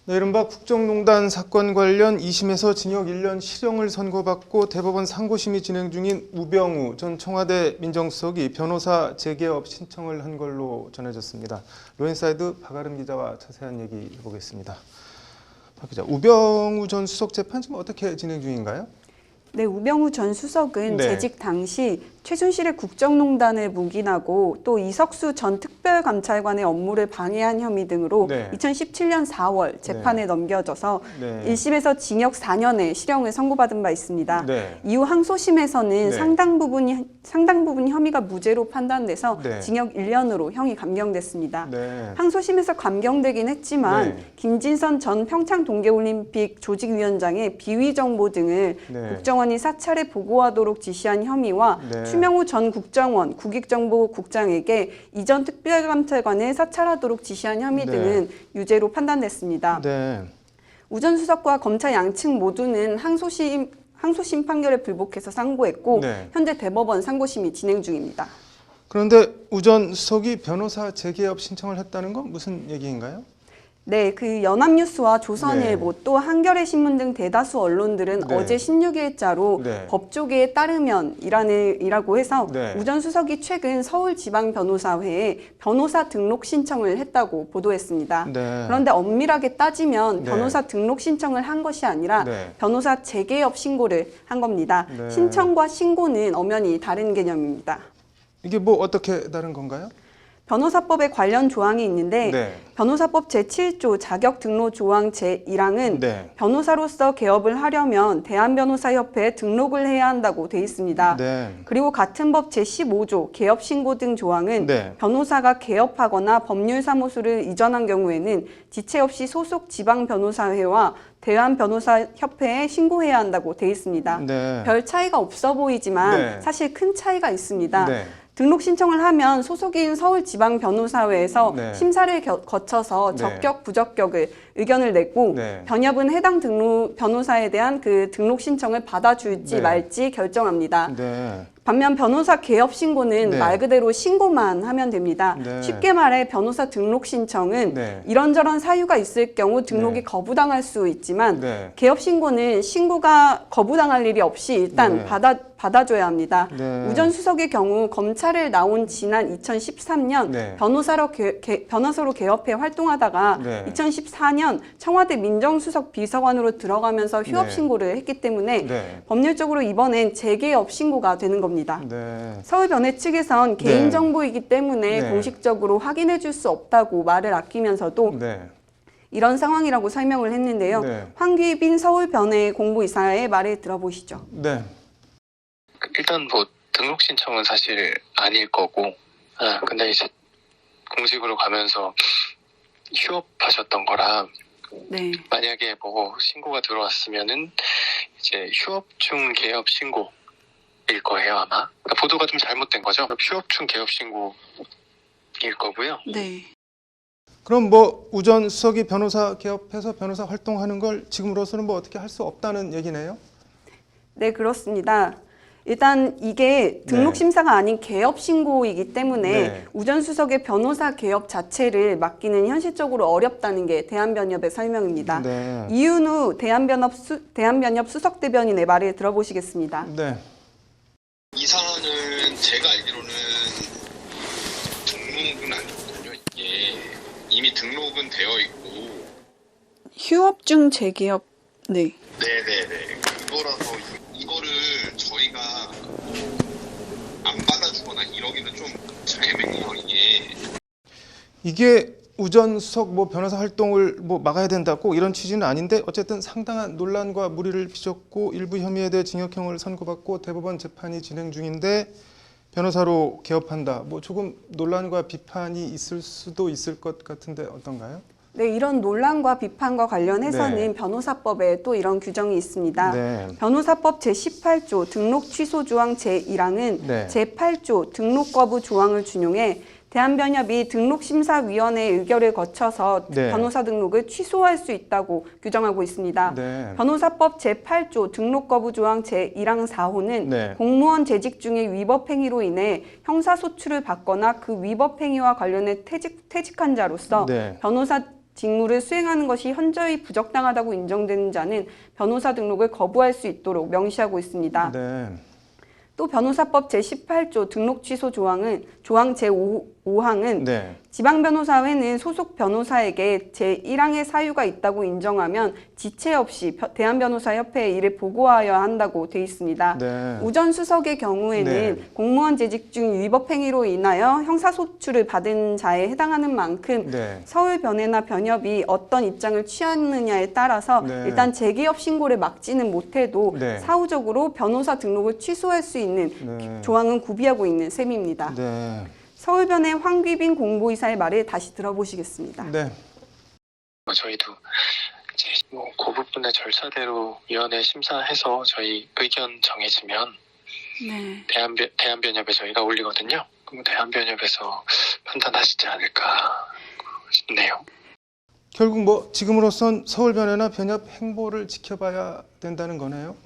네, 이른바 국정농단 사건 관련 2심에서 징역 1년 실형을 선고받고 대법원 상고심이 진행 중인 우병우 전 청와대 민정수석이 변호사 재개업 신청을 한 걸로 전해졌습니다. 로인사이드 박아름 기자와 자세한 얘기 해보겠습니다. 박 기자, 우병우 전 수석 재판 지금 어떻게 진행 중인가요? 네, 우병우 전 수석은 네. 재직 당시 최순실의 국정농단을 묵인하고 또 이석수 전 특별감찰관의 업무를 방해한 혐의 등으로 네. 2017년 4월 재판에 넘겨져서 네. 1심에서 징역 4년의 실형을 선고받은 바 있습니다. 네. 이후 항소심에서는 네. 상당 부분 혐의가 무죄로 판단돼서 네. 징역 1년으로 형이 감경됐습니다. 네. 항소심에서 감경되긴 했지만 네. 김진선 전 평창 동계올림픽 조직위원장의 비위 정보 등을 네. 국정원이 사찰에 보고하도록 지시한 혐의와 네. 추명호 전 국정원 국익정보국장에게 이전 특별감찰관을 사찰하도록 지시한 혐의 네. 등은 유죄로 판단됐습니다. 네. 우 전 수석과 검찰 양측 모두는 항소심 판결에 불복해서 상고했고 네. 현재 대법원 상고심이 진행 중입니다. 그런데 우 전 수석이 변호사 재개업 신청을 했다는 건 무슨 얘기인가요? 네, 그 연합뉴스와 조선일보 네. 또 한겨레 신문 등 대다수 언론들은 네. 어제 16일자로 네. 법조계에 따르면이라고 해서 네. 우 전 수석이 최근 서울지방변호사회에 변호사 등록 신청을 했다고 보도했습니다. 네. 그런데 엄밀하게 따지면 네. 변호사 등록 신청을 한 것이 아니라 네. 변호사 재개업 신고를 한 겁니다. 네. 신청과 신고는 엄연히 다른 개념입니다. 이게 뭐 어떻게 다른 건가요? 변호사법에 관련 조항이 있는데 네. 변호사법 제7조 자격 등록 조항 제1항은 네. 변호사로서 개업을 하려면 대한변호사협회에 등록을 해야 한다고 돼 있습니다. 네. 그리고 같은 법 제15조 개업 신고 등 조항은 네. 변호사가 개업하거나 법률사무소를 이전한 경우에는 지체 없이 소속 지방변호사회와 대한변호사협회에 신고해야 한다고 돼 있습니다. 네. 별 차이가 없어 보이지만 네. 사실 큰 차이가 있습니다. 네. 등록 신청을 하면 소속인 서울지방변호사회에서 네. 심사를 거쳐서 네. 적격, 부적격을 의견을 냈고 네. 변협은 해당 변호사에 대한 그 등록 신청을 받아줄지 네. 말지 결정합니다. 네. 반면 변호사 개업 신고는 네. 말 그대로 신고만 하면 됩니다. 네. 쉽게 말해 변호사 등록 신청은 네. 이런저런 사유가 있을 경우 등록이 네. 거부당할 수 있지만 네. 개업 신고는 신고가 거부당할 일이 없이 일단 네. 받아줘야 합니다. 네. 우 전 수석의 경우 검찰을 나온 지난 2013년 네. 변호사로 개업해 활동하다가 네. 2014년 청와대 민정수석 비서관으로 들어가면서 휴업 네. 신고를 했기 때문에 네. 법률적으로 이번엔 재개업 신고가 되는 겁니다. 네. 서울변회 측에선 네. 개인정보이기 때문에 네. 공식적으로 확인해 줄 수 없다고 말을 아끼면서도 네. 이런 상황이라고 설명을 했는데요. 네. 황규빈 서울변회 공보이사의 말을 들어보시죠. 네. 일단 뭐 등록 신청은 사실 아닐 거고, 근데 이제 공식으로 가면서 휴업하셨던 거라 네. 만약에 뭐 신고가 들어왔으면은 이제 휴업 중 개업 신고일 거예요 아마. 그러니까 보도가 좀 잘못된 거죠. 휴업 중 개업 신고일 거고요. 네. 그럼 뭐 우 전 수석이 변호사 개업해서 변호사 활동하는 걸 지금으로서는 뭐 어떻게 할 수 없다는 얘기네요? 네, 그렇습니다. 일단 이게 등록 심사가 아닌 개업 신고이기 때문에 네. 우 전 수석의 변호사 개업 자체를 맡기는 현실적으로 어렵다는 게 대한변협의 설명입니다. 네. 이윤우 대한변협 수석대변인의 말을 들어보시겠습니다. 네. 이 사안은 제가 알기로는 등록은 아니거든요. 이게 이미 등록은 되어 있고. 휴업 중 재개업. 네. 네네네. 그거라서 이거를 저희가 안 받아주거나 이러기는 좀 잘 애매해요 이게. 이게 우 전 수석 뭐 변호사 활동을 뭐 막아야 된다 꼭 이런 취지는 아닌데 어쨌든 상당한 논란과 물의를 빚었고 일부 혐의에 대해 징역형을 선고받고 대법원 재판이 진행 중인데 변호사로 개업한다. 뭐 조금 논란과 비판이 있을 수도 있을 것 같은데 어떤가요? 네, 이런 논란과 비판과 관련해서는 네. 변호사법에 또 이런 규정이 있습니다. 네. 변호사법 제18조 등록 취소 조항 제1항은 네. 제8조 등록 거부 조항을 준용해 대한변협이 등록심사위원회 의결을 거쳐서 네. 변호사 등록을 취소할 수 있다고 규정하고 있습니다. 네. 변호사법 제8조 등록 거부 조항 제1항 4호는 네. 공무원 재직 중에 위법 행위로 인해 형사소출을 받거나 그 위법 행위와 관련해 퇴직한 자로서 네. 직무를 수행하는 것이 현저히 부적당하다고 인정되는 자는 변호사 등록을 거부할 수 있도록 명시하고 있습니다. 네. 또 변호사법 제18조 등록 취소 조항은 조항 제5항은 네. 지방변호사회는 소속 변호사에게 제1항의 사유가 있다고 인정하면 지체 없이 대한변호사협회에 이를 보고하여야 한다고 되어 있습니다. 네. 우전수석의 경우에는 네. 공무원 재직 중 위법 행위로 인하여 형사소출을 받은 자에 해당하는 만큼 네. 서울변회나 변협이 어떤 입장을 취하느냐에 따라서 네. 일단 재개업 신고를 막지는 못해도 네. 사후적으로 변호사 등록을 취소할 수 있는 네. 조항은 구비하고 있는 셈입니다. 네. 서울변의 황귀빈 공보이사의 말을 다시 들어보시겠습니다. 네. 저희도 이제 그 부분의 절차대로 위원회 심사해서 저희 의견 정해지면 네. 대한변협에 저희가 올리거든요. 그럼 대한변협에서 판단하시지 않을까 싶네요. 결국 뭐 지금으로선 서울변회나 변협 행보를 지켜봐야 된다는 거네요.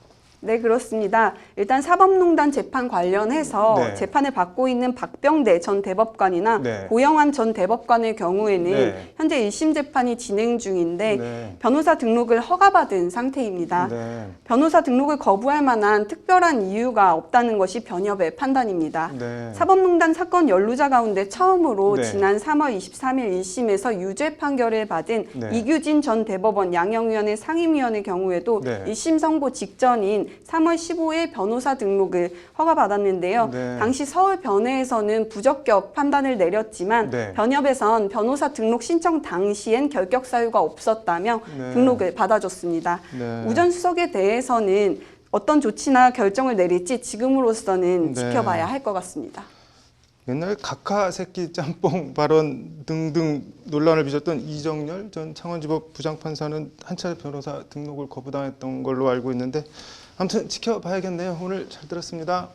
네, 그렇습니다. 일단 사법농단 재판 관련해서 네. 재판을 받고 있는 박병대 전 대법관이나 네. 고영환 전 대법관의 경우에는 네. 현재 1심 재판이 진행 중인데 네. 변호사 등록을 허가받은 상태입니다. 네. 변호사 등록을 거부할 만한 특별한 이유가 없다는 것이 변협의 판단입니다. 네. 사법농단 사건 연루자 가운데 처음으로 네. 지난 3월 23일 1심에서 유죄 판결을 받은 네. 이규진 전 대법원 양형위원회 상임위원의 경우에도 네. 1심 선고 직전인 3월 15일 변호사 등록을 허가받았는데요. 네. 당시 서울변회에서는 부적격 판단을 내렸지만 네. 변협에선 변호사 등록 신청 당시엔 결격 사유가 없었다며 네. 등록을 받아줬습니다. 네. 우전 수석에 대해서는 어떤 조치나 결정을 내릴지 지금으로서는 네. 지켜봐야 할 것 같습니다. 옛날 각하 새끼 짬뽕 발언 등등 논란을 빚었던 이정열 전 창원지법 부장판사는 한 차례 변호사 등록을 거부당했던 걸로 알고 있는데 아무튼 지켜봐야겠네요. 오늘 잘 들었습니다.